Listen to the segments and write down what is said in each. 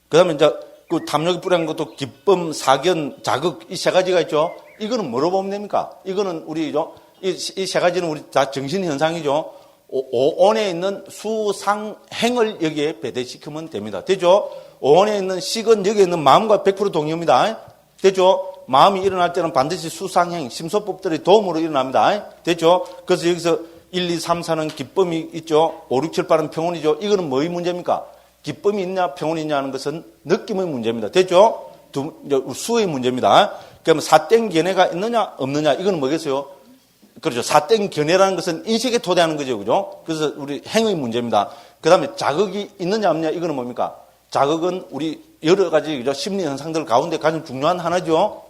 그 다음에 이제 그 탐욕이 뿌리한 것도 기쁨, 사견, 자극, 이 세 가지가 있죠. 이거는 뭐로 보면 됩니까? 이거는 우리죠. 이 세 가지는 우리 다 정신현상이죠. 오온에 있는 수상행을 여기에 배대시키면 됩니다. 되죠? 오온에 있는 식은 여기에 있는 마음과 100% 동의합니다. 되죠? 마음이 일어날 때는 반드시 수상행, 심소법들의 도움으로 일어납니다. 되죠? 그래서 여기서 1, 2, 3, 4는 기쁨이 있죠. 5, 6, 7, 8은 평온이죠. 이거는 뭐의 문제입니까? 기쁨이 있냐, 평온이 있냐 하는 것은 느낌의 문제입니다. 되죠? 수의 문제입니다. 그러면 사땡 견해가 있느냐, 없느냐, 이거는 뭐겠어요? 그렇죠. 사땡 견해라는 것은 인식에 토대하는 거죠. 그죠? 그래서 우리 행의 문제입니다. 그 다음에 자극이 있느냐, 없느냐, 이거는 뭡니까? 자극은 우리 여러 가지 심리 현상들 가운데 가장 중요한 하나죠.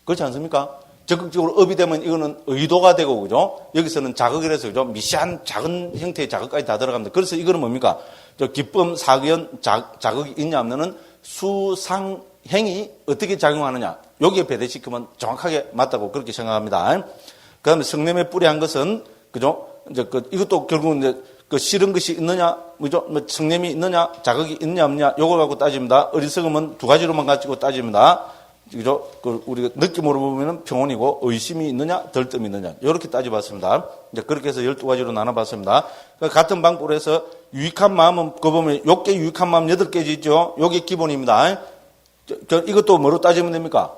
그렇지 않습니까? 적극적으로 업이 되면 이거는 의도가 되고, 그죠? 여기서는 자극이라서, 그죠? 미세한 작은 형태의 자극까지 다 들어갑니다. 그래서 이거는 뭡니까? 기쁨, 사견, 자극이 있냐, 없느냐는 수상행이 어떻게 작용하느냐. 여기에 배대시키면 정확하게 맞다고 그렇게 생각합니다. 그 다음에 성냄에 뿌리한 것은, 그죠? 이제 이것도 결국은 이제 싫은 것이 있느냐, 그죠? 성냄이 있느냐, 자극이 있느냐, 없느냐, 요걸 갖고 따집니다. 어리석음은 두 가지로만 가지고 따집니다. 그죠? 우리가 느낌으로 보면은 평온이고, 의심이 있느냐, 덜뜸이 있느냐. 요렇게 따져봤습니다. 이제 그렇게 해서 12가지로 나눠봤습니다. 같은 방법으로 해서 유익한 마음은, 그거 보면, 요게 유익한 마음 8개지 있죠? 요게 기본입니다. 이것도 뭐로 따지면 됩니까?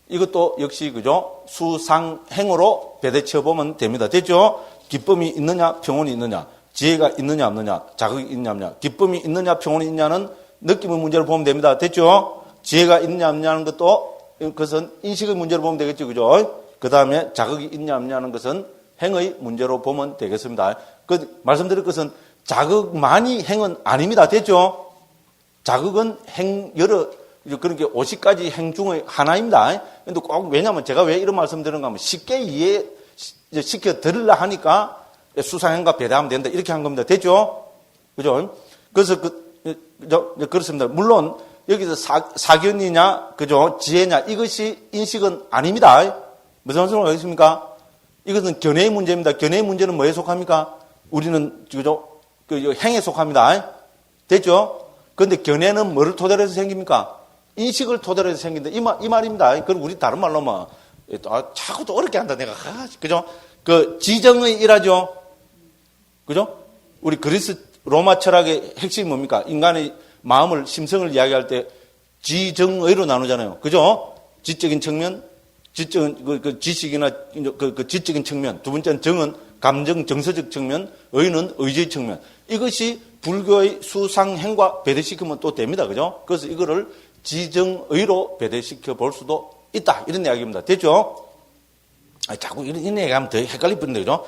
이것도 역시, 그죠? 수상행으로 배대치어 보면 됩니다. 됐죠? 기쁨이 있느냐, 평온이 있느냐, 지혜가 있느냐, 없느냐, 자극이 있느냐, 없느냐, 기쁨이 있느냐, 평온이 있느냐는 느낌의 문제로 보면 됩니다. 됐죠? 지혜가 있느냐, 없느냐는 것도 그것은 인식의 문제로 보면 되겠죠. 그죠? 그 다음에 자극이 있냐, 없냐는 것은 행의 문제로 보면 되겠습니다. 말씀드릴 것은 자극만이 행은 아닙니다. 됐죠? 자극은 그런 게 50가지 행 중의 하나입니다. 근데 꼭, 왜냐면 제가 왜 이런 말씀 드리는가 하면 쉽게 이해시켜 드리려 하니까 수상행과 배대하면 된다. 이렇게 한 겁니다. 됐죠? 그죠? 그래서 그렇습니다. 물론, 여기서 사견이냐, 그죠? 지혜냐, 이것이 인식은 아닙니다. 무슨 말씀을 하겠습니까? 이것은 견해의 문제입니다. 견해의 문제는 뭐에 속합니까? 우리는, 그죠? 행에 속합니다. 됐죠? 그런데 견해는 뭐를 토대로 해서 생깁니까? 인식을 토대로 해서 생긴다. 이 말입니다. 그럼 우리 다른 말로 뭐, 자꾸 또 어렵게 한다, 내가. 그죠? 지정의 일하죠? 그죠? 우리 그리스 로마 철학의 핵심이 뭡니까? 인간의 마음을, 심성을 이야기할 때 지정의로 나누잖아요. 그죠? 지적인 측면, 지식이나 지적인 측면. 두 번째는 정은 감정, 정서적 측면, 의는 의지의 측면. 이것이 불교의 수상행과 배대시키면 또 됩니다. 그죠? 그래서 이거를 지정의로 배대시켜 볼 수도 있다. 이런 이야기입니다. 됐죠? 자꾸 이런 얘기하면 더 헷갈릴 뿐인데, 그죠?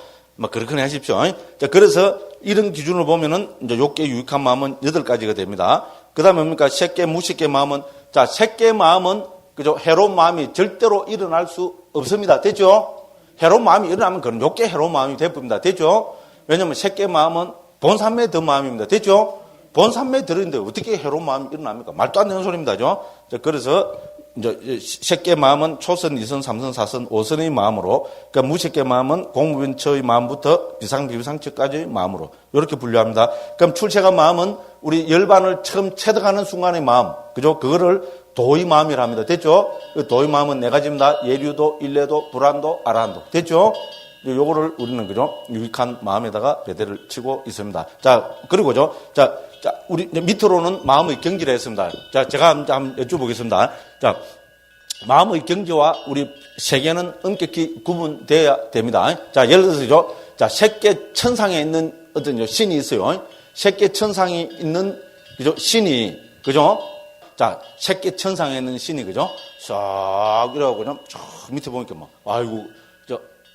그렇게 하십시오. 자, 그래서 이런 기준으로 보면은 이제 욕계 유익한 마음은 8가지가 됩니다. 그 다음에 뭡니까? 색계, 무색계 마음은, 자, 색계 마음은, 그죠? 해로운 마음이 절대로 일어날 수 없습니다. 됐죠? 해로운 마음이 일어나면 그런 욕계 해로운 마음이 되어버립니다. 됐죠? 왜냐면 색계 마음은 본산매에 든 마음입니다. 됐죠? 본산매에 들어있는데 어떻게 해로운 마음이 일어납니까? 말도 안 되는 소리입니다. 죠? 자, 그래서, 이제 색계 마음은 초선, 2선, 3선, 4선, 5선의 마음으로, 그러니까 무색계 마음은 공무변처의 마음부터 비상처까지의 마음으로 이렇게 분류합니다. 그럼 출세한 마음은 우리 열반을 처음 체득하는 순간의 마음, 그죠? 그거를 도의 마음이라 합니다. 됐죠? 도의 마음은 4가지입니다. 예류도, 일례도, 불안도, 아라한도. 됐죠? 요거를 우리는, 그죠? 유익한 마음에다가 배대를 치고 있습니다. 자, 그리고죠. 자, 우리 밑으로는 마음의 경지를 했습니다. 자, 제가 한번 여쭤보겠습니다. 자, 마음의 경지와 우리 세계는 엄격히 구분되어야 됩니다. 자, 예를 들어서죠. 자, 색계 천상에 있는 어떤 신이 있어요. 색계 천상에 있는, 그죠? 신이, 그죠? 자, 색계 천상에 있는 신이, 그죠? 싹 이러고 그냥 저 밑에 보니까 막, 아이고,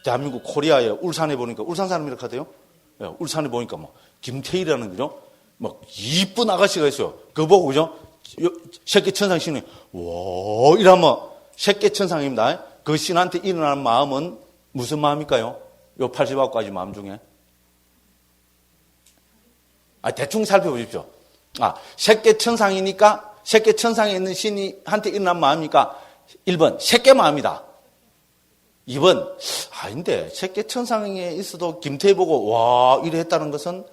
대한민국 코리아에 울산에 보니까, 울산 사람이 이렇게 하대요? 예, 울산에 보니까 막, 김태희라는, 그죠? 막, 이쁜 아가씨가 있어요. 그거 보고, 그죠? 색계 천상 신이, 와, 이러면, 색계 천상입니다. 그 신한테 일어나는 마음은 무슨 마음일까요? 요 89가지 마음 중에. 대충 살펴보십시오. 색계 천상이니까, 색계 천상에 있는 신이 한테 일어난 마음이니까, 1번, 색계 마음이다. 2번, 아닌데, 색계천상에 있어도 김태희 보고, 와, 이래 했다는 것은,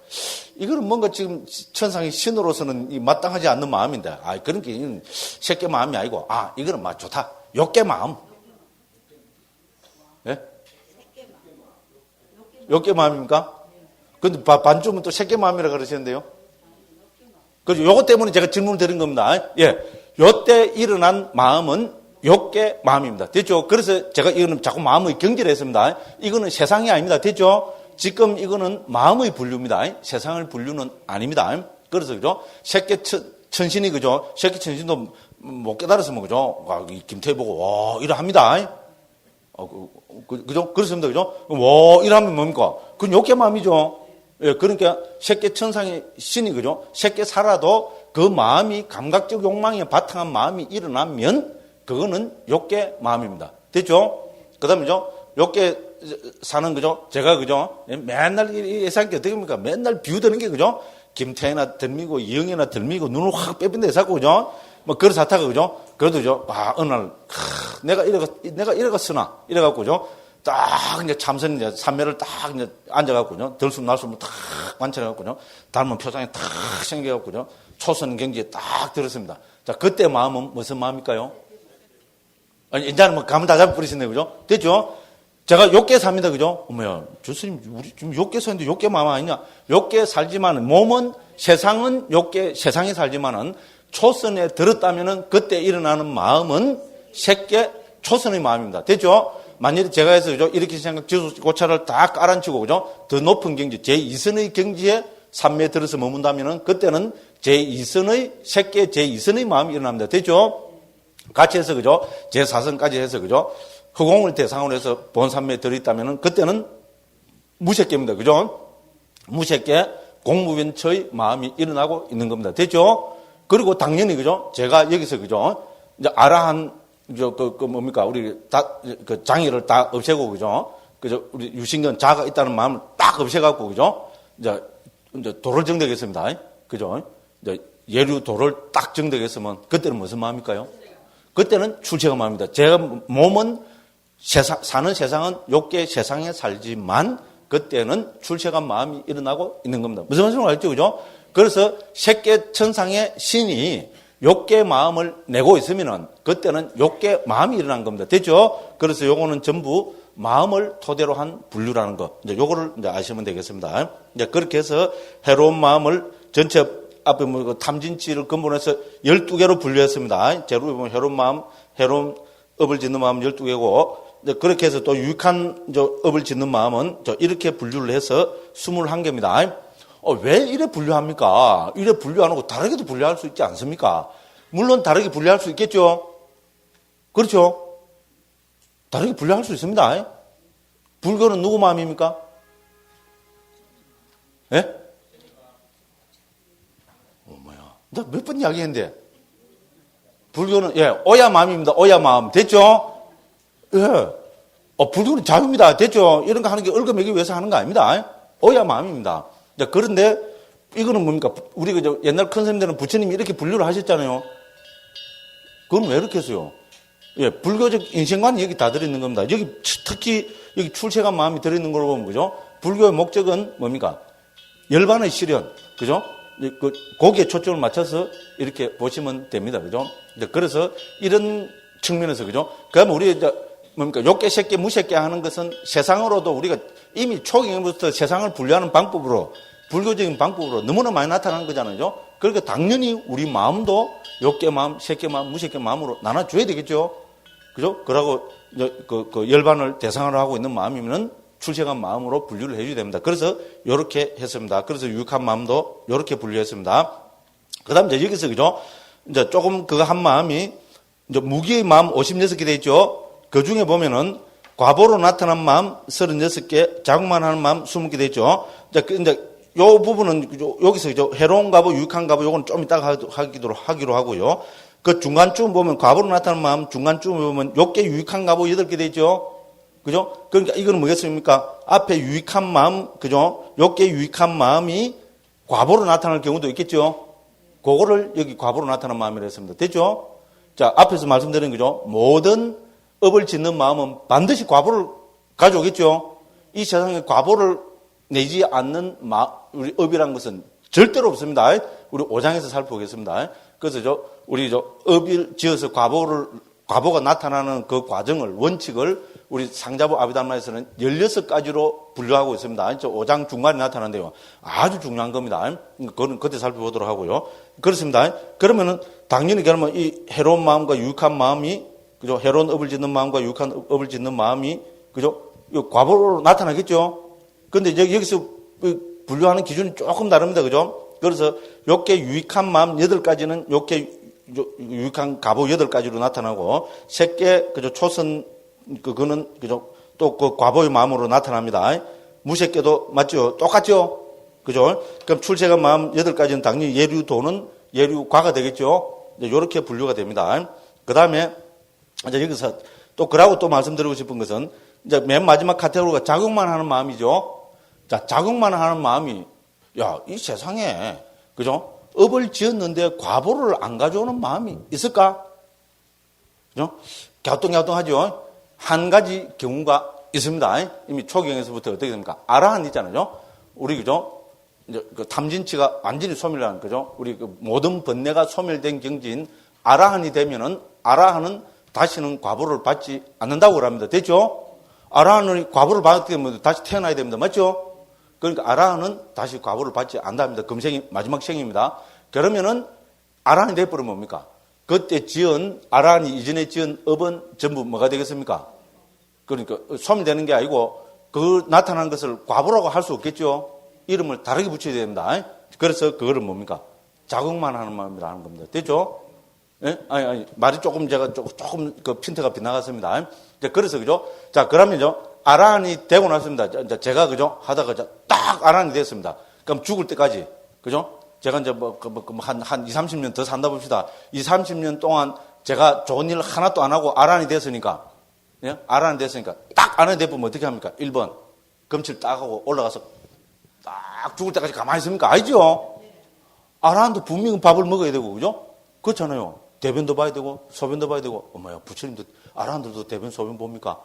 이거는 뭔가 지금 천상의 신으로서는 마땅하지 않는 마음인데, 그런 게 색계 마음이 아니고, 이거는 좋다. 욕계 마음. 예? 욕계 마음입니까? 근데 반쯤은 또 색계 마음이라 그러시는데요. 그죠? 요것 때문에 제가 질문을 드린 겁니다. 예. 요때 일어난 마음은 욕계 마음입니다. 됐죠? 그래서 제가 이거는 자꾸 마음의 경지를 했습니다. 이거는 세상이 아닙니다. 됐죠? 지금 이거는 마음의 분류입니다. 세상의 분류는 아닙니다. 그래서 그죠? 색계 천신이 그죠? 색계 천신도 못 깨달았으면 그죠? 김태희 보고 와 이러합니다. 그죠? 그렇습니다. 그죠? 와 이러하면 뭡니까? 그건 욕계 마음이죠. 예, 그러니까 색계 천상의 신이 그죠? 색계 살아도 그 마음이 감각적 욕망에 바탕한 마음이 일어나면 그거는 욕계 마음입니다. 됐죠? 그 다음에죠? 욕계 사는 그죠? 제가 그죠? 맨날 예상이 어떻게 합니까? 맨날 비우드는 게 그죠? 김태희나 들미고 이영애나 들미고 눈을 확 빼빈데 해서 그죠? 그런 사타가 그죠? 그래도 그죠? 어느 날 내가 이래갔으나 이래갖고 그죠? 딱 이제 참선 이제 삼매를 딱 이제 앉아갖고요. 들숨 날숨을 딱 관찰해갖고요. 닮은 표정이 딱 생겨갖고요. 초선 경지에 딱 들었습니다. 자, 그때 마음은 무슨 마음일까요? 아니, 이제는 감은 다 잡아버리시네요. 그죠? 됐죠? 제가 욕계 삽니다. 그죠? 어머야, 교수님, 우리 지금 욕계 사는데 욕계 마음 아니냐? 욕계 살지만은, 몸은, 세상은 욕계, 세상에 살지만은, 초선에 들었다면은, 그때 일어나는 마음은 색계 초선의 마음입니다. 됐죠? 만약에 제가 해서, 그죠? 이렇게 생각, 지수고차를 다 깔아치고, 그죠? 더 높은 경지, 제2선의 경지에 삼매에 들어서 머문다면은, 그때는 제2선의, 색계 제2선의 마음이 일어납니다. 됐죠? 같이 해서, 그죠? 제4선까지 해서, 그죠? 허공을 대상으로 해서 본삼매에 들어있다면은, 그때는 무색계입니다. 그죠? 무색계, 공무변처의 마음이 일어나고 있는 겁니다. 됐죠? 그리고 당연히, 그죠? 제가 여기서, 그죠? 이제 아라한, 뭡니까? 우리 장애를 다 없애고, 그죠? 우리 유신견 자가 있다는 마음을 딱 없애갖고, 그죠? 이제 도를 정득했습니다. 그죠? 이제 예류도를 딱 정득했으면, 그때는 무슨 마음일까요? 그때는 출세가 마음입니다. 제가 몸은 사는 세상은 욕계 세상에 살지만, 그때는 출세가 마음이 일어나고 있는 겁니다. 무슨 말씀을 알죠? 그죠? 그래서 색계 천상의 신이 욕계 마음을 내고 있으면은 그때는 욕계 마음이 일어난 겁니다. 됐죠? 그래서 요거는 전부 마음을 토대로 한 분류라는 거. 이제 요거를 이제 아시면 되겠습니다. 이제 그렇게 해서 해로운 마음을 전체 앞에 탐진치를 근본해서 12개로 분류했습니다. 제로 보면 해로운 마음, 해로운 업을 짓는 마음 12개고, 그렇게 해서 또 유익한 업을 짓는 마음은 이렇게 분류를 해서 21개입니다. 왜 이래 분류합니까? 이래 분류 안 하고 다르게도 분류할 수 있지 않습니까? 물론 다르게 분류할 수 있겠죠? 그렇죠? 다르게 분류할 수 있습니다. 불교는 누구 마음입니까? 예? 나 몇 번 이야기했는데. 불교는, 오야 마음입니다. 오야 마음. 됐죠? 예. 불교는 자유입니다. 됐죠? 이런 거 하는 게 얼거매기 위해서 하는 거 아닙니다. 오야 마음입니다. 그런데 이거는 뭡니까? 우리가 옛날 큰 스님들은 부처님이 이렇게 분류를 하셨잖아요. 그건 왜 이렇게 했어요? 불교적 인생관이 여기 다 들어있는 겁니다. 여기 특히 여기 출세한 마음이 들어있는 걸로 보면, 그죠? 불교의 목적은 뭡니까? 열반의 실현. 그죠? 거기에 초점을 맞춰서 이렇게 보시면 됩니다. 그죠? 그래서 이런 측면에서, 그죠? 그러면 우리 이제 뭡니까? 욕계, 색계, 무색계 하는 것은 세상으로도 우리가 이미 초기부터 세상을 분류하는 방법으로, 불교적인 방법으로 너무나 많이 나타나는 거잖아요. 그러니까 당연히 우리 마음도 욕계 마음, 색계 마음, 무색계 마음으로 나눠줘야 되겠죠? 그죠? 그러고 그 열반을 대상으로 하고 있는 마음이면은 출세한 마음으로 분류를 해줘야 됩니다. 그래서 이렇게 했습니다. 그래서 유익한 마음도 이렇게 분류했습니다. 그 다음 이제 여기서, 그죠? 이제 조금 그거 한 마음이 이제 무기의 마음 56개 돼 있죠? 그 중에 보면은 과보로 나타난 마음 36개, 자국만 하는 마음 20개 돼 있죠? 이제 요 부분은 여기서, 그죠? 해로운 과보, 유익한 과보, 요건 좀 이따가 하기로 하고요. 그 중간쯤 보면 과보로 나타난 마음, 중간쯤 보면 욕계 유익한 과보 8개 돼 있죠? 그죠? 그러니까 이거는 뭐겠습니까? 앞에 유익한 마음, 그죠? 욕계 유익한 마음이 과보로 나타날 경우도 있겠죠? 그거를 여기 과보로 나타난 마음이라 했습니다. 됐죠? 자, 앞에서 말씀드린, 그죠? 모든 업을 짓는 마음은 반드시 과보를 가져오겠죠. 이 세상에 과보를 내지 않는 우리 업이란 것은 절대로 없습니다. 우리 5장에서 살펴보겠습니다. 그래서 우리 업을 지어서 과보가 나타나는 그 과정을, 원칙을 우리 상자부 아비달마에서는 16가지로 분류하고 있습니다. 5장 중간에 나타나는데요. 아주 중요한 겁니다. 그건 그때 살펴보도록 하고요. 그렇습니다. 그러면은 당연히 그러면 이 해로운 마음과 유익한 마음이, 그죠? 해로운 업을 짓는 마음과 유익한 업을 짓는 마음이, 그죠? 과보로 나타나겠죠? 근데 이제 여기서 분류하는 기준이 조금 다릅니다. 그죠? 그래서 요게 유익한 마음 8가지는 요게 유익한 과보 8가지로 나타나고, 새끼, 그죠? 초선, 그거는, 그죠? 또 그 과보의 마음으로 나타납니다. 무새끼도 맞죠? 똑같죠? 그죠? 그럼 출세가 마음 8가지는 당연히 예류도는 예류과가 되겠죠? 요렇게 분류가 됩니다. 그 다음에, 이제 여기서 또 그러고 또 말씀드리고 싶은 것은, 이제 맨 마지막 카테고리가 자극만 하는 마음이죠? 자, 자극만 하는 마음이, 야, 이 세상에, 그죠? 업을 지었는데 과보를 안 가져오는 마음이 있을까? 그죠? 갸우뚱갸우뚱하죠? 한 가지 경우가 있습니다. 이미 초경에서부터 어떻게 됩니까? 아라한 있잖아요. 우리, 그죠? 이제 그 탐진치가 완전히 소멸하는, 그죠? 우리 그 모든 번뇌가 소멸된 경지인 아라한이 되면은, 아라한은 다시는 과보를 받지 않는다고 합니다. 됐죠? 아라한은 과보를 받게 되면 다시 태어나야 됩니다. 맞죠? 그러니까 아라한은 다시 과보를 받지 않답니다. 금생이 마지막 생입니다. 그러면은 아라한이 돼버리면 뭡니까? 그때 지은 아라한이 이전에 지은 업은 전부 뭐가 되겠습니까? 그러니까 소멸되는 게 아니고 그 나타난 것을 과보라고 할 수 없겠죠. 이름을 다르게 붙여야 됩니다. 그래서 그거를 뭡니까? 자극만 하는 마음이라 하는 겁니다. 됐죠? 예? 아니, 말이 제가 조금 그 핀트가 빗나갔습니다. 그래서, 그죠? 자, 그러면요. 아라한이 되고 났습니다. 제가, 그죠? 하다가 딱 아라한이 됐습니다. 그럼 죽을 때까지, 그죠? 제가 이제 한 20, 30년 더 산다 봅시다. 20, 30년 동안 제가 좋은 일 하나도 안 하고 아라한이 됐으니까, 예? 아라한이 됐으니까 딱 아라한이 되면 어떻게 합니까? 1번. 검칠 딱 하고 올라가서 딱 죽을 때까지 가만히 있습니까? 아니죠? 아라한도 분명히 밥을 먹어야 되고, 그죠? 그렇잖아요. 대변도 봐야 되고, 소변도 봐야 되고, 어머야, 부처님도, 아라한들도 대변, 소변 봅니까?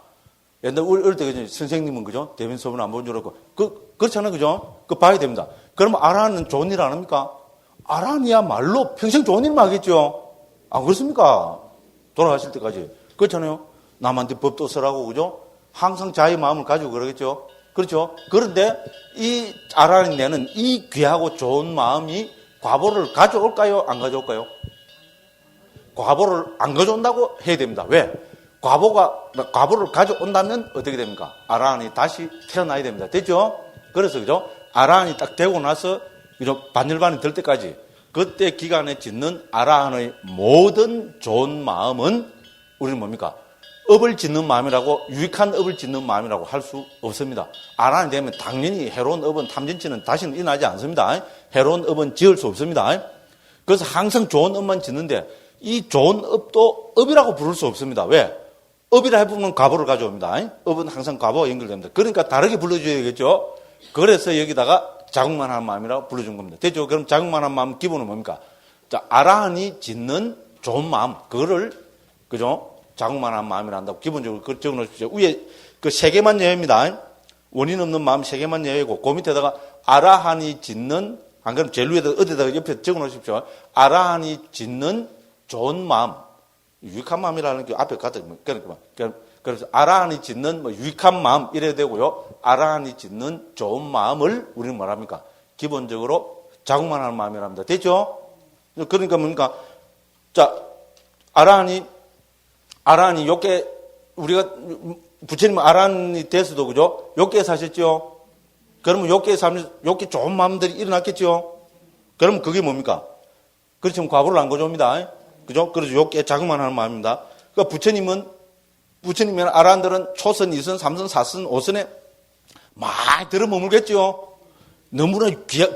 옛날 어릴 때, 그죠? 선생님은, 그죠? 대변, 소변 안 본 줄 알고. 그렇잖아요. 그죠? 그거 봐야 됩니다. 그러면 아라한은 좋은 일 안 합니까? 아라한이야말로 평생 좋은 일만 하겠죠? 안 그렇습니까? 돌아가실 때까지. 그렇잖아요. 남한테 법도 쓰라고, 그죠? 항상 자의 마음을 가지고 그러겠죠? 그렇죠? 그런데 이 아라한이 내는 이 귀하고 좋은 마음이 과보를 가져올까요? 안 가져올까요? 과보를 안 가져온다고 해야 됩니다. 왜? 과보를 가져온다면 어떻게 됩니까? 아라한이 다시 태어나야 됩니다. 됐죠? 그래서, 그죠? 아라한이 딱 되고 나서, 그죠? 반열반이 될 때까지, 그때 기간에 짓는 아라한의 모든 좋은 마음은 우리는 뭡니까? 업을 짓는 마음이라고, 유익한 업을 짓는 마음이라고 할 수 없습니다. 아라한이 되면 당연히 해로운 업은, 탐진치는 다시는 일어나지 않습니다. 해로운 업은 지을 수 없습니다. 그래서 항상 좋은 업만 짓는데, 이 좋은 업도 업이라고 부를 수 없습니다. 왜? 업이라 해보면 과보를 가져옵니다. 업은 항상 과보와 연결됩니다. 그러니까 다르게 불러줘야겠죠? 그래서 여기다가 자국만 한 마음이라고 불러준 겁니다. 됐죠? 그럼 자국만 한 마음 기본은 뭡니까? 자, 아라한이 짓는 좋은 마음, 그거를, 그죠? 자국만 한 마음이라 한다고 기본적으로 적어 놓으십시오. 위에 그 3개만 예외입니다. 원인 없는 마음 3개만 예외고, 그 밑에다가 아라한이 짓는, 안 그러면 제일 위에다 어디다가 옆에 적어 놓으십시오. 아라한이 짓는 좋은 마음, 유익한 마음이라는 게 앞에 갖다 그래서 아라한이 짓는 유익한 마음 이래야 되고요. 아라한이 짓는 좋은 마음을 우리는 뭐랍니까? 기본적으로 자국만 하는 마음이랍니다. 됐죠? 그러니까 뭡니까? 자, 아라한이 요게 우리가 부처님 아라한이 돼서도 그죠? 요게 사셨죠? 그러면 요게 좋은 마음들이 일어났겠죠? 그러면 그게 뭡니까? 그렇지만 과보를 안 가져옵니다. 그죠? 그래서 요게 자극만 하는 마음입니다. 그러니까 부처님이나 아라한들은 초선, 2선, 3선, 4선, 5선에 많이 들어머물겠죠? 너무나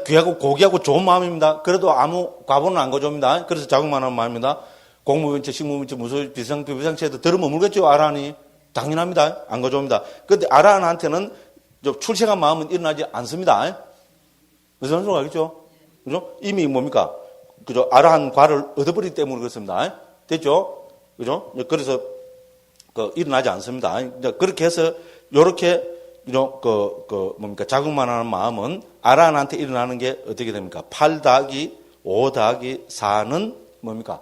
귀하고 고귀하고 좋은 마음입니다. 그래도 아무 과보는 안 가져옵니다. 그래서 자극만 하는 마음입니다. 공무변체, 식무변체, 무소, 비상표, 비상체에도 들어머물겠죠? 아라한이. 당연합니다. 안 가져옵니다. 그런데 아라한한테는 출세한 마음은 일어나지 않습니다. 무슨 소리가 알겠죠? 그죠? 이미 뭡니까? 그죠? 아라한 과를 얻어버리기 때문에 그렇습니다. 됐죠? 그죠? 그래서 일어나지 않습니다. 그렇게 해서 요렇게 뭡니까 자극만 하는 마음은 아라한테 일어나는 게 어떻게 됩니까? 8 더하기 5 더하기 4는 뭡니까?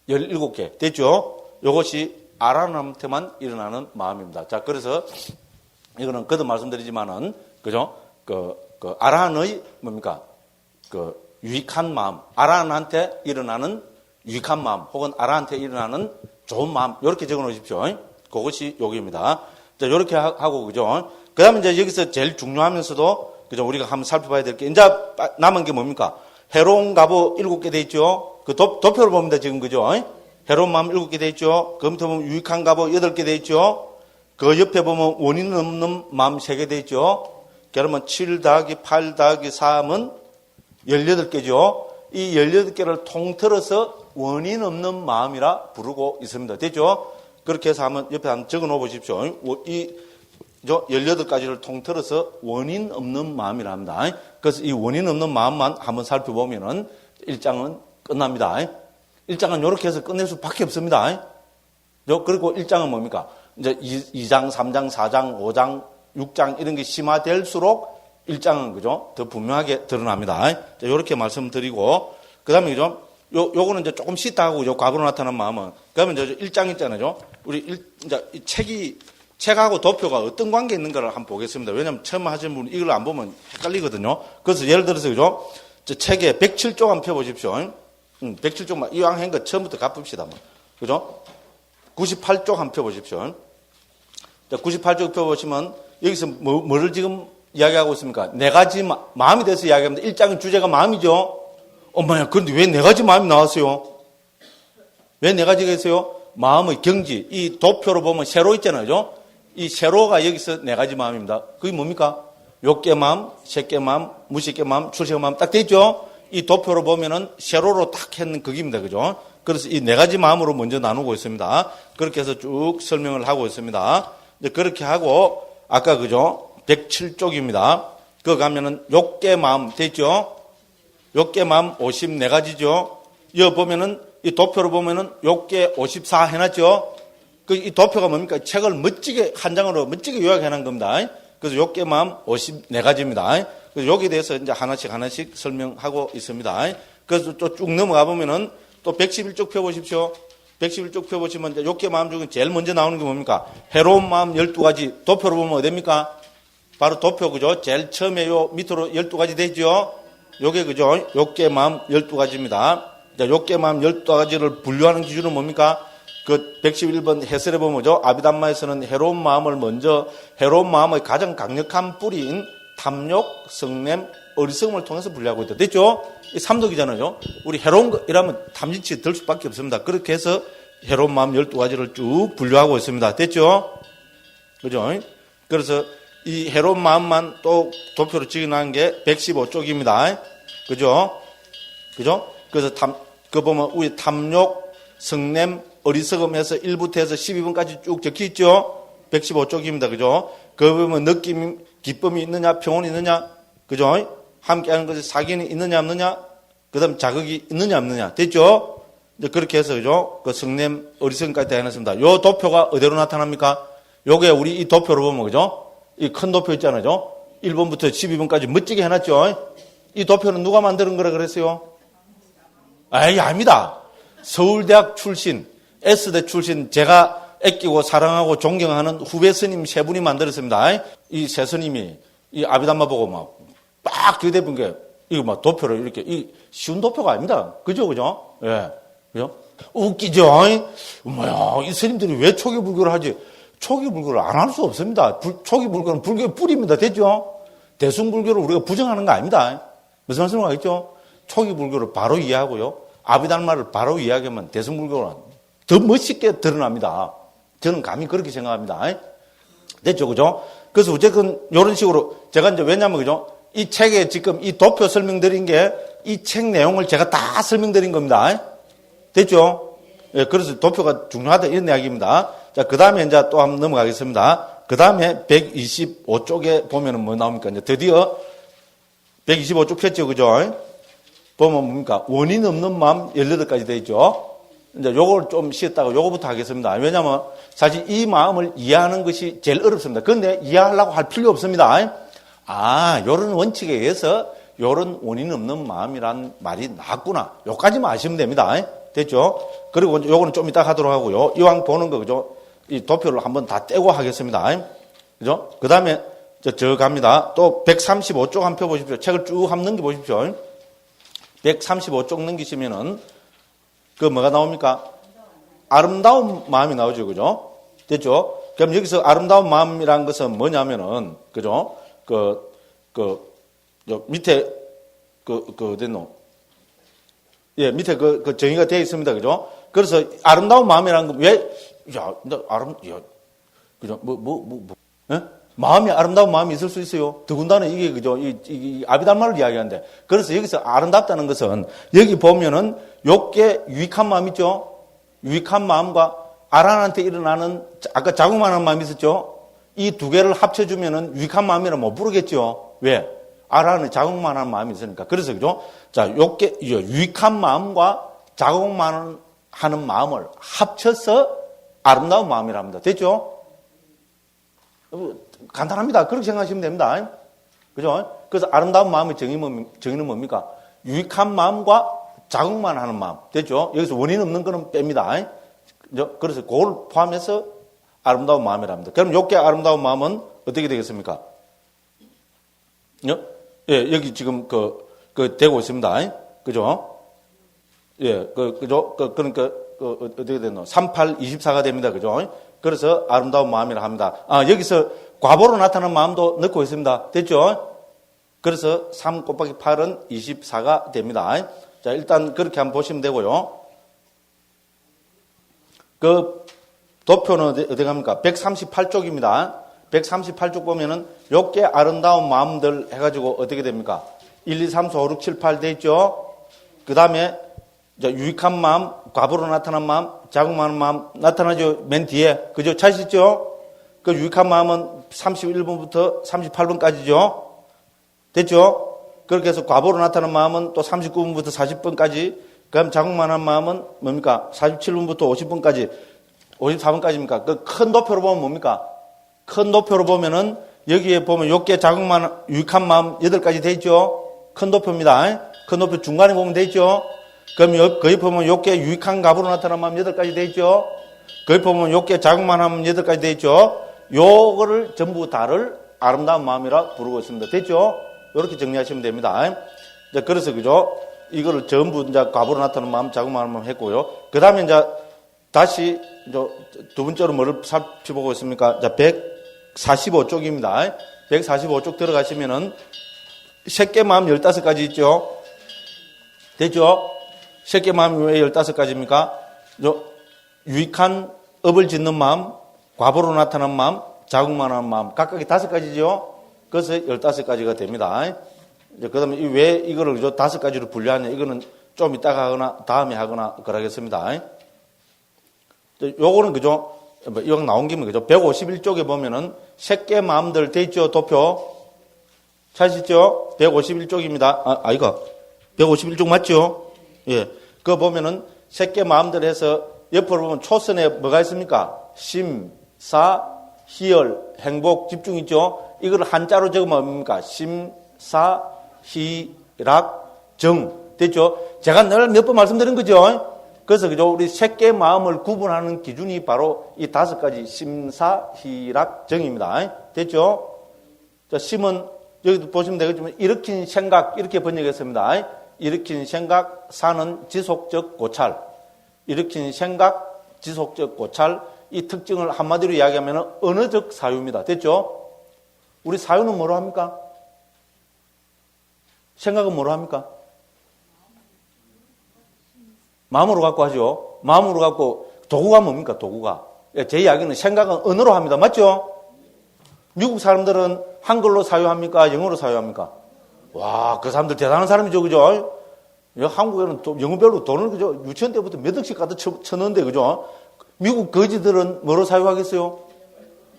17개 됐죠? 요것이 아란한테만 일어나는 마음입니다. 자, 그래서 이거는 그도 말씀드리지만은 그죠? 아란의 뭡니까? 유익한 마음, 아란한테 일어나는 유익한 마음, 혹은 아란한테 일어나는 좋은 마음, 이렇게 적어 놓으십시오. 그것이 여기입니다. 자, 이렇게 하고 그죠? 그다음에 이제 여기서 제일 중요하면서도 그죠? 우리가 한번 살펴봐야 될 게 이제 남은 게 뭡니까? 해로운 갑오 7개 돼 있죠. 그 도표를 봅니다 지금 그죠? 해로운 마음 7개 돼 있죠. 그 밑에 보면 유익한 갑오 8개 돼 있죠. 그 옆에 보면 원인 없는 마음 3개 돼 있죠. 그러면 7 더하기 8 더하기 3은 18개죠. 이 18개를 통틀어서 원인 없는 마음이라 부르고 있습니다. 됐죠? 그렇게 해서 한번 옆에 한번 적어 놓어 보십시오. 이 18가지를 통틀어서 원인 없는 마음이라 합니다. 그래서 이 원인 없는 마음만 한번 살펴보면은 1장은 끝납니다. 1장은 이렇게 해서 끝낼 수밖에 없습니다. 그리고 1장은 뭡니까? 이제 2장, 3장, 4장, 5장, 6장 이런 게 심화될수록 1장은 그죠? 더 분명하게 드러납니다. 이렇게 말씀드리고 그다음에 그죠? 요거는 이제 조금 씻다 하고 요 과거로 나타난 마음은 그러면 이제 1장 있잖아요. 우리 이제 이 책하고 도표가 어떤 관계 있는가를 한번 보겠습니다. 왜냐하면 처음 하시는 분은 이걸 안 보면 헷갈리거든요. 그래서 예를 들어서 그죠? 저 책에 107쪽 한번 펴보십시오. 107쪽만 이왕 한 거 처음부터 갚읍시다. 그죠? 98쪽 한번 펴보십시오. 98쪽 펴보시면 여기서 뭐를 지금 이야기하고 있습니까? 4가지 마음이 돼서 이야기합니다. 1장의 주제가 마음이죠. 엄마야, 그런데 왜 4가지 마음이 나왔어요? 왜 4가지가 있어요? 마음의 경지. 이 도표로 보면 세로 있잖아요. 그죠? 이 세로가 여기서 4가지 마음입니다. 그게 뭡니까? 욕계 마음, 색계 마음, 무식계 마음, 출생 마음 딱 돼 있죠? 이 도표로 보면은 세로로 딱 했는 그기입니다. 그죠? 그래서 이 4가지 마음으로 먼저 나누고 있습니다. 그렇게 해서 쭉 설명을 하고 있습니다. 이제 그렇게 하고, 아까 그죠? 107쪽입니다. 그거 가면은 욕계 마음 됐죠? 욕계 마음 54가지죠? 여기 보면은, 이 도표로 보면은 욕계 54 해놨죠? 이 도표가 뭡니까? 책을 멋지게, 한 장으로 멋지게 요약해놓은 겁니다. 그래서 욕계 마음 54가지입니다. 그래서 여기에 대해서 이제 하나씩 설명하고 있습니다. 그래서 또 쭉 넘어가 보면은 또 111쪽 펴보십시오. 111쪽 펴보시면 이제 욕계 마음 중에 제일 먼저 나오는 게 뭡니까? 해로운 마음 12가지. 도표로 보면 어딥니까? 바로 도표, 그죠? 제일 처음에 요 밑으로 12가지 되죠? 요게, 그죠? 욕계 마음 12가지입니다. 자, 욕계 마음 12가지를 분류하는 기준은 뭡니까? 그 111번 해설해 보면 뭐죠? 아비담마에서는 해로운 마음을 먼저 해로운 마음의 가장 강력한 뿌리인 탐욕, 성냄, 어리석음을 통해서 분류하고 있다. 됐죠? 이 삼독이잖아요. 우리 해로운 거이라면 탐진치 들 수밖에 없습니다. 그렇게 해서 해로운 마음 12가지를 쭉 분류하고 있습니다. 됐죠? 그죠? 그래서 이 해로운 마음만 또 도표로 찍어놓은 게 115쪽입니다. 그죠? 그죠? 그래서 그 보면 우리 탐욕, 성냄, 어리석음 해서 1부터 해서 12번까지 쭉 적혀 있죠? 115쪽입니다. 그죠? 그 보면 느낌, 기쁨이 있느냐, 평온이 있느냐, 그죠? 함께하는 것에 사귀는 있느냐, 없느냐, 그 다음 자극이 있느냐, 없느냐. 됐죠? 이제 그렇게 해서, 그죠? 그 성냄, 어리석음까지 다 해놨습니다. 요 도표가 어디로 나타납니까? 요게 우리 이 도표로 보면, 그죠? 이 큰 도표 있잖아요. 1번부터 12번까지 멋지게 해놨죠? 이 도표는 누가 만드는 거라 그랬어요? 아이, 아닙니다. 서울대학 출신, S대 출신, 제가 아끼고 사랑하고 존경하는 후배 스님 3분이 만들었습니다. 이 세 스님이 이 아비담마 보고 막 기대본 게, 이거 막 도표를 이렇게, 이 쉬운 도표가 아닙니다. 그죠, 그죠? 예. 그죠? 웃기죠? 뭐야, 이 스님들이 왜 초기 불교를 하지? 초기 불교를 안 할 수 없습니다. 초기 불교는 불교의 뿌리입니다. 됐죠? 대승불교를 우리가 부정하는 거 아닙니다. 무슨 말씀을 하겠죠? 초기 불교를 바로 이해하고요. 아비담마를 바로 이해하면 대승불교는 더 멋있게 드러납니다. 저는 감히 그렇게 생각합니다. 됐죠? 그죠? 그래서 어쨌든 이런 식으로 제가 이제 왜냐면 그죠? 이 책에 지금 이 도표 설명드린 게 이 책 내용을 제가 다 설명드린 겁니다. 됐죠? 예, 그래서 도표가 중요하다 이런 이야기입니다. 자, 그 다음에 이제 또 한번 넘어가겠습니다. 그 다음에 125쪽에 보면은 뭐 나옵니까? 이제 드디어 125쪽 폈죠? 그죠? 보면 뭡니까? 원인 없는 마음 18가지 되어 있죠? 이제 요걸 좀 쉬었다가 요거부터 하겠습니다. 왜냐면 사실 이 마음을 이해하는 것이 제일 어렵습니다. 그런데 이해하려고 할 필요 없습니다. 요런 원칙에 의해서 요런 원인 없는 마음이란 말이 나왔구나. 요까지만 아시면 됩니다. 됐죠? 그리고 요거는 좀 이따 하도록 하고요. 이왕 보는 거, 그죠? 이 도표를 한번 다 떼고 하겠습니다. 그죠? 그 다음에 저 갑니다. 또 135쪽 한 표 보십시오. 책을 쭉 한번 넘겨보십시오. 135쪽 넘기시면은 그 뭐가 나옵니까? 아름다운 마음이 나오죠. 그죠? 됐죠? 그럼 여기서 아름다운 마음이란 것은 뭐냐면은, 그죠? 밑에, 어딨노? 예, 밑에 정의가 되어 있습니다. 그죠? 그래서 아름다운 마음이라는 건 왜, 그죠? 예? 마음이 아름다운 마음이 있을 수 있어요. 더군다나 이게, 그죠? 이 아비달마를 이야기하는데. 그래서 여기서 아름답다는 것은 여기 보면은 욕계 유익한 마음 있죠? 유익한 마음과 아란한테 일어나는 아까 자국만한 마음이 있었죠? 이 두 개를 합쳐주면은 유익한 마음이라 못 부르겠죠? 왜? 아란은 자국만한 마음이 있으니까. 그래서 그죠? 자, 유익한 마음과 자국만 하는 마음을 합쳐서 아름다운 마음이랍니다. 됐죠? 간단합니다. 그렇게 생각하시면 됩니다. 그죠? 그래서 아름다운 마음의 정의는 뭡니까? 유익한 마음과 자국만 하는 마음. 됐죠? 여기서 원인 없는 거는 뺍니다. 그래서 그걸 포함해서 아름다운 마음이랍니다. 그럼 요게 아름다운 마음은 어떻게 되겠습니까? 예, 여기 지금 되고 있습니다. 그죠? 예, 그죠? 그러니까, 어떻게 됐노? 38, 24가 됩니다. 그죠? 그래서 아름다운 마음이라 합니다. 여기서 과보로 나타나는 마음도 넣고 있습니다. 됐죠? 그래서 3 곱하기 8은 24가 됩니다. 자, 일단 그렇게 한번 보시면 되고요. 그 도표는 어디 갑니까? 138쪽입니다. 138쪽 보면은 요게 아름다운 마음들 해가지고 어떻게 됩니까? 1, 2, 3, 4, 5, 6, 7, 8 돼 있죠? 그 다음에 유익한 마음, 과보로 나타난 마음, 자국만한 마음 나타나죠? 맨 뒤에. 그죠? 찾으시죠? 그 유익한 마음은 31번부터 38번까지죠? 됐죠? 그렇게 해서 과보로 나타난 마음은 또 39번부터 40번까지, 그다음 자국만한 마음은 뭡니까? 47번부터 50번까지, 54번까지입니까? 그 큰 도표로 보면 뭡니까? 큰 도표로 보면은 여기에 보면 요게 자국만 유익한 마음 8가지 돼 있죠? 큰 도표입니다. 큰 도표 중간에 보면 돼 있죠? 그럼 거기 보면 요게 유익한 과보로 나타난 마음 8가지 돼 있죠? 거기 보면 요게 자국만한 8가지 돼 있죠? 요거를 전부 다를 아름다운 마음이라 부르고 있습니다. 됐죠? 이렇게 정리하시면 됩니다. 그래서 그죠? 이거를 전부 이제 과보로 나타나는 마음, 자국만한 마음 했고요. 그 다음에 이제 다시 두 번째로 뭐를 살펴보고 있습니까? 자, 145쪽입니다. 145쪽 들어가시면은 새끼 마음 15가지 있죠? 됐죠? 새끼 마음이 왜 15가지입니까? 유익한 업을 짓는 마음, 과보로 나타나는 마음, 자국만한 마음, 각각이 5가지죠? 그래서 15가지가 됩니다. 그 다음에 왜 이거를 5가지로 분류하냐, 이거는 좀 이따가 하거나 다음에 하거나 그러겠습니다. 요거는 그죠? 이왕 나온 김에 그죠? 151쪽에 보면은 새끼 마음들 돼 있죠? 도표. 찾으시죠? 151쪽입니다. 이거. 151쪽 맞죠? 예. 그거 보면은 새끼 마음들 해서 옆으로 보면 초선에 뭐가 있습니까? 심, 사, 희열, 행복, 집중 있죠? 이걸 한자로 적으면 뭡니까? 심, 사, 희, 락, 정. 됐죠? 제가 늘 몇 번 말씀드린 거죠? 그래서 그죠? 우리 새끼 마음을 구분하는 기준이 바로 이 5가지 심사, 희락, 정입니다. 됐죠? 자, 심은 여기도 보시면 되겠지만 일으킨 생각 이렇게 번역했습니다. 일으킨 생각, 사는 지속적 고찰. 일으킨 생각, 지속적 고찰. 이 특징을 한마디로 이야기하면 언어적 사유입니다. 됐죠? 우리 사유는 뭐로 합니까? 생각은 뭐로 합니까? 마음으로 갖고 하죠. 마음으로 갖고 도구가 뭡니까? 도구가. 제 이야기는 생각은 언어로 합니다. 맞죠? 미국 사람들은 한글로 사유합니까? 영어로 사유합니까? 와, 그 사람들 대단한 사람이죠. 그죠? 한국에는 또 영어별로 돈을 그죠? 유치원 때부터 몇 억씩 가득 쳤는데 그죠? 미국 거지들은 뭐로 사유하겠어요?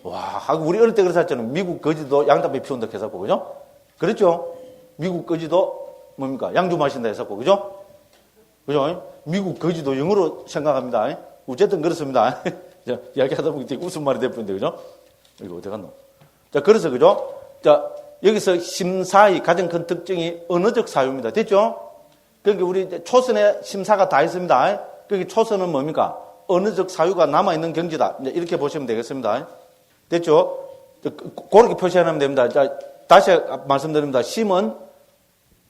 와, 우리 어릴 때 그랬었잖아요. 미국 거지도 양담배 피운다 했었고, 그죠? 그랬죠? 미국 거지도 뭡니까? 양주 마신다 했었고, 그죠? 그죠? 미국 거지도 영어로 생각합니다. 어쨌든 그렇습니다. 자, 이야기하다 보니 되게 웃음 말이 될뿐인데, 그죠? 이거 어디 갔노? 자, 그래서, 그죠? 자, 여기서 심사의 가장 큰 특징이 언어적 사유입니다. 됐죠? 그러니까 우리 초선에 심사가 다 있습니다. 그게 초선은 뭡니까? 언어적 사유가 남아있는 경지다. 이렇게 보시면 되겠습니다. 됐죠? 그렇게 표시하면 됩니다. 자, 다시 말씀드립니다. 심은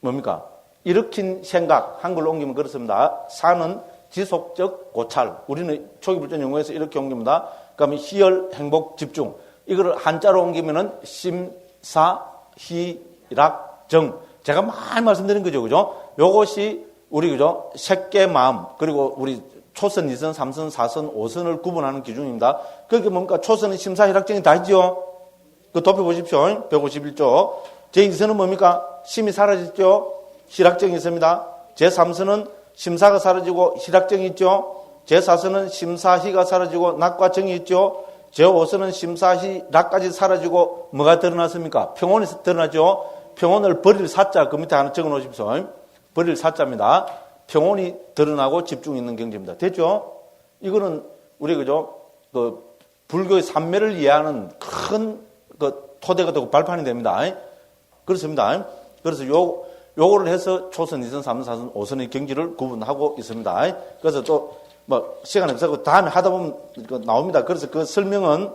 뭡니까? 일으킨 생각, 한글로 옮기면 그렇습니다. 사는 지속적 고찰. 우리는 초기불전 용어에서 이렇게 옮깁니다. 그러면 희열, 행복, 집중. 이거를 한자로 옮기면은 심사, 희락, 정. 제가 많이 말씀드린 거죠. 그죠? 요것이 우리, 그죠? 색계 마음, 그리고 우리 초선, 2선, 3선, 4선, 5선을 구분하는 기준입니다. 그게 뭡니까? 초선은 심사, 희락정이 다 있죠? 그 도표 보십시오. 151조. 제2선은 뭡니까? 심이 사라졌죠? 희락정이 있습니다. 제3선은 심사가 사라지고 희락정이 있죠? 제4선은 심사희가 사라지고 낙과 정이 있죠? 제5선은 심사희, 낙까지 사라지고 뭐가 드러났습니까? 평온이 드러나죠? 평온을 버릴 사자, 그 밑에 하나 적어 놓으십시오. 버릴 사자입니다. 평온이 드러나고 집중이 있는 경지입니다. 됐죠? 이거는 우리, 그죠? 그 불교의 삼매를 이해하는 큰 그 토대가 되고 발판이 됩니다. 그렇습니다. 그래서 요거를 해서 초선, 2선, 3선, 4선, 5선의 경지를 구분하고 있습니다. 그래서 또 뭐 시간 없어서 다음에 하다 보면 나옵니다. 그래서 그 설명은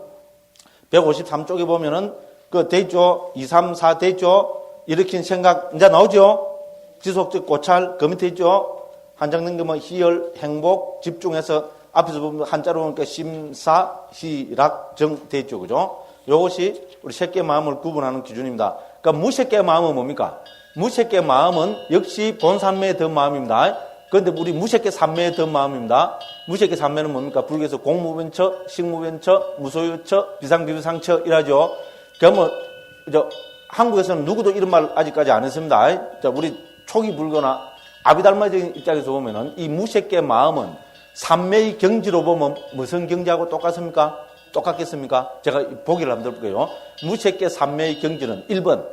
153쪽에 보면은 그 돼있죠? 2, 3, 4 돼있죠? 일으킨 생각 이제 나오죠? 지속적 고찰 그 밑에 있죠? 한 장 넘기면 희열, 행복, 집중해서 앞에서 보면 한자로 보니까 심사, 희락, 정 돼있죠? 그죠? 요것이 우리 새끼의 마음을 구분하는 기준입니다. 그러니까 무새끼의 마음은 뭡니까? 무새끼의 마음은 역시 본삼매의 더 마음입니다. 그런데 우리 무새끼 삼매의 더 마음입니다. 무새끼 삼매는 뭡니까? 불교에서 공무변처, 식무변처, 무소유처, 비상비비상처 이라죠. 그러면 한국에서는 누구도 이런 말 아직까지 안 했습니다. 자, 우리 초기 불교나 아비달마적인 입장에서 보면은 이 무새끼의 마음은 삼매의 경지로 보면 무슨 경지하고 똑같습니까? 똑같겠습니까? 제가 보기를 한번 들어볼게요. 무새끼 삼매의 경지는 1번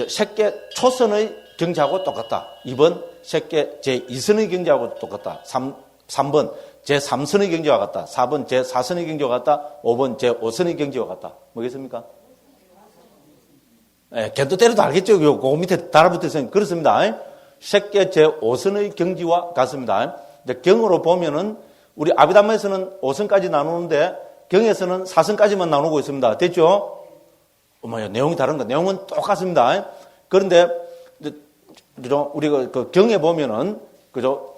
새끼 초선의 경지하고 똑같다. 2번 새끼 제2선의 경지하고 똑같다. 3번 제3선의 경지와 같다. 4번 제4선의 경지와 같다. 5번 제5선의 경지와 같다. 뭐겠습니까? 예, 걔도 때려도 알겠죠? 그 밑에 달아붙어 있으면 그렇습니다. 새끼 제5선의 경지와 같습니다. 경으로 보면은 우리 아비담마에서는 5선까지 나누는데 경에서는 4선까지만 나누고 있습니다. 됐죠? 내용이 다른가? 내용은 똑같습니다. 그런데 그죠? 우리가 그 경에 보면은 그죠?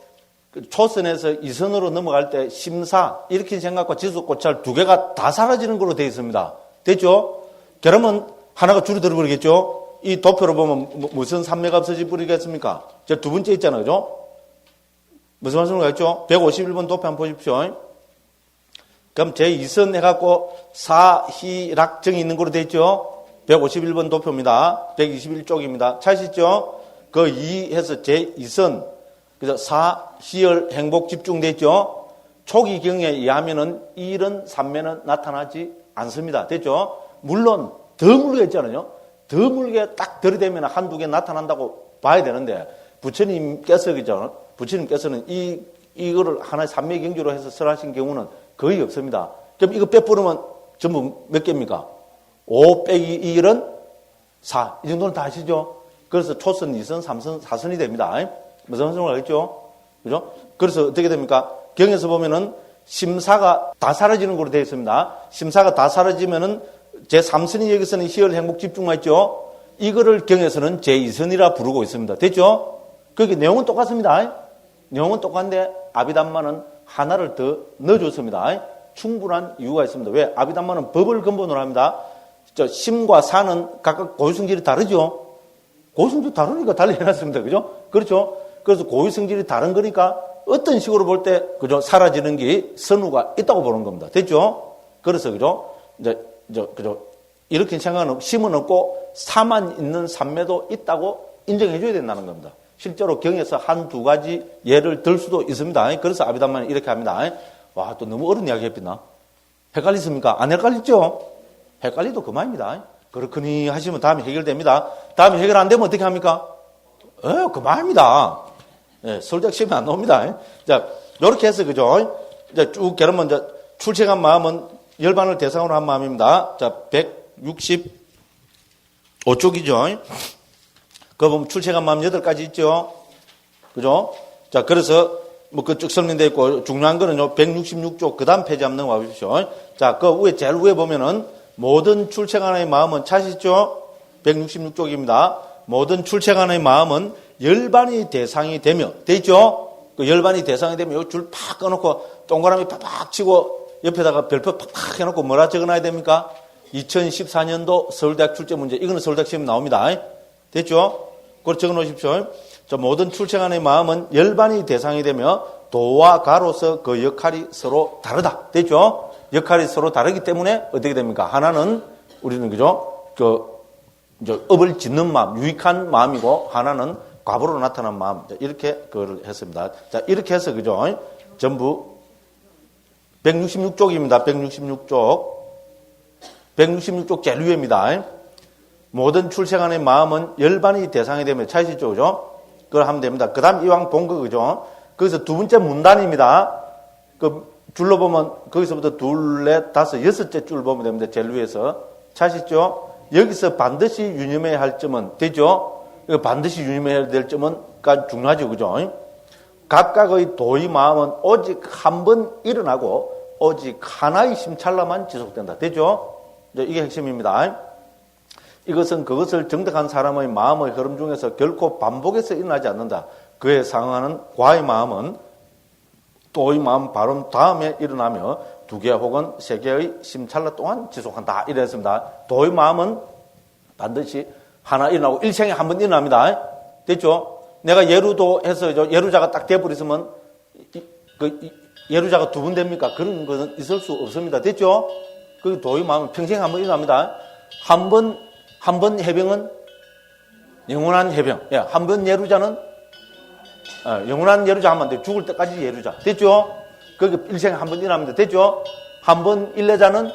초선에서 2선으로 넘어갈 때 심사, 일으킨 생각과 지속 고찰 두 개가 다 사라지는 걸로 되어 있습니다. 됐죠? 그러면 하나가 줄어들어 버리겠죠? 이 도표로 보면 무슨 삼매가 없어져 버리겠습니까? 저 두 번째 있잖아요. 그죠? 무슨 말씀을 하겠죠? 151번 도표 한번 보십시오. 그럼 제2선 해갖고 사희락정이 있는 걸로 되어 있죠? 151번 도표입니다. 121쪽입니다. 찾으시죠? 그 2 해서 제2선, 그래서 사희열 행복 집중되어 있죠? 초기 경에 의하면은 이런 삼매는 나타나지 않습니다. 됐죠? 물론 더 물게 있잖아요. 더 물게 딱 들이대면 한두 개 나타난다고 봐야 되는데 부처님께서는 이거를 하나의 삼매 경지로 해서 설하신 경우는 거의 없습니다. 그럼 이거 빼뿌리면 전부 몇 개입니까? 5 빼기 1은 4. 이 정도는 다 아시죠? 그래서 초선, 2선, 3선, 4선이 됩니다. 무슨 말씀을 하겠죠? 그죠? 그래서 어떻게 됩니까? 경에서 보면은 심사가 다 사라지는 걸로 되어 있습니다. 심사가 다 사라지면은 제3선이 여기서는 희열, 행복, 집중만 있죠? 이거를 경에서는 제2선이라 부르고 있습니다. 됐죠? 그게 내용은 똑같습니다. 내용은 똑같은데 아비담마는 하나를 더 넣어줬습니다. 충분한 이유가 있습니다. 왜? 아비담마는 법을 근본으로 합니다. 심과 사는 각각 고유성질이 다르죠? 고유성질이 다르니까 달리 해놨습니다. 그죠? 그렇죠? 그래서 고유성질이 다른 거니까 어떤 식으로 볼 때, 그죠? 사라지는 게 선우가 있다고 보는 겁니다. 됐죠? 그래서, 그죠? 그죠? 이렇게 생각하는 심은 없고 사만 있는 삼매도 있다고 인정해줘야 된다는 겁니다. 실제로 경에서 한두 가지 예를 들 수도 있습니다. 그래서 아비담마는 이렇게 합니다. 와, 또 너무 어려운 이야기 했나? 헷갈리십니까? 안 헷갈리죠? 헷갈리도 그만입니다. 그렇거니 하시면 다음에 해결됩니다. 다음에 해결 안 되면 어떻게 합니까? 그만입니다. 예, 서울대학 시험에 안 나옵니다. 자, 요렇게 해서, 그죠? 이제 쭉, 그러면 이제 출첵한 마음은 열반을 대상으로 한 마음입니다. 자, 165쪽이죠. 그거 보면 출첵한 마음 8가지 있죠. 그죠? 자, 그래서, 뭐, 그 쭉 설명되어 있고, 중요한 거는요, 166쪽, 그 다음 페이지 한번 넘어가 보십시오. 자, 그 위에, 제일 위에 보면은, 모든 출첵안의 마음은 찾으시죠? 166쪽입니다. 모든 출첵안의 마음은 열반이 대상이 되며, 돼 있죠? 그 열반이 대상이 되면 요 줄 팍 꺼놓고, 동그라미 팍팍 치고, 옆에다가 별표 팍팍 해놓고 뭐라 적어놔야 됩니까? 2014년도 서울대학 출제 문제. 이거는 서울대학 시험에 나옵니다. 됐죠? 그걸 적어 놓으십시오. 자, 모든 출첵안의 마음은 열반이 대상이 되며 도와 가로서 그 역할이 서로 다르다. 됐죠? 역할이 서로 다르기 때문에 어떻게 됩니까? 하나는 우리는 그죠? 이제 업을 짓는 마음, 유익한 마음이고 하나는 과보로 나타난 마음. 이렇게 그걸 했습니다. 자, 이렇게 해서 그죠? 전부 166쪽입니다. 166쪽 제일 위입니다. 모든 출첵안의 마음은 열반이 대상이 되면 찾으시죠, 그죠? 그걸 하면 됩니다. 그 다음 이왕 본 거, 그죠? 거기서 두 번째 문단입니다. 그 줄로 보면 거기서부터 둘, 넷, 다섯, 여섯째 줄 보면 됩니다. 제일 위에서. 찾으시죠? 여기서 반드시 유념해야 할 점은, 되죠? 반드시 유념해야 될 점은 중요하죠, 그죠? 각각의 도의 마음은 오직 한 번 일어나고 오직 하나의 심찰나만 지속된다. 되죠? 이게 핵심입니다. 이것은 그것을 정득한 사람의 마음의 흐름 중에서 결코 반복해서 일어나지 않는다. 그에 상응하는 과의 마음은 도의 마음 바로 다음에 일어나며 2개 혹은 3개의 심찰나 동안 지속한다. 이랬습니다. 도의 마음은 반드시 하나 일어나고 일생에 한 번 일어납니다. 됐죠? 내가 예루도 해서 예루자가 딱 돼버렸으면 예루자가 2번 됩니까? 그런 것은 있을 수 없습니다. 됐죠? 그 도의 마음은 평생에 한 번 일어납니다. 한 번 해병은 영원한 해병. 예, 한 번 예루자는 영원한 예루자 하면 안 돼요. 죽을 때까지 예루자. 됐죠? 그게 일생에 한 번 일어납니다. 됐죠? 한 번 일례자는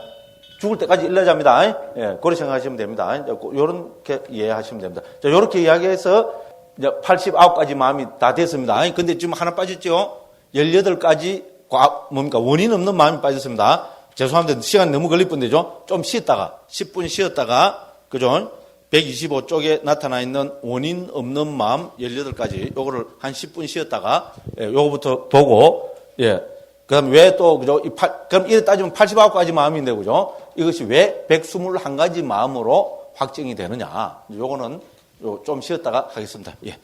죽을 때까지 일례자입니다. 예, 그렇게 생각하시면 됩니다. 요렇게 이해하시면 됩니다. 자, 요렇게 이야기해서 이제 89가지 마음이 다 됐습니다. 근데 지금 하나 빠졌죠? 18가지 뭡니까? 원인 없는 마음이 빠졌습니다. 죄송합니다. 시간 너무 걸릴 뻔되죠? 좀 쉬었다가, 10분 쉬었다가, 그죠? 125쪽에 나타나 있는 원인 없는 마음 18가지, 요거를 한 10분 쉬었다가, 예, 요거부터 보고, 예. 그 다음 왜 또, 그죠? 그럼 이래 따지면 89가지 마음인데, 그죠? 이것이 왜 121가지 마음으로 확정이 되느냐. 요거는 좀 쉬었다가 하겠습니다. 예.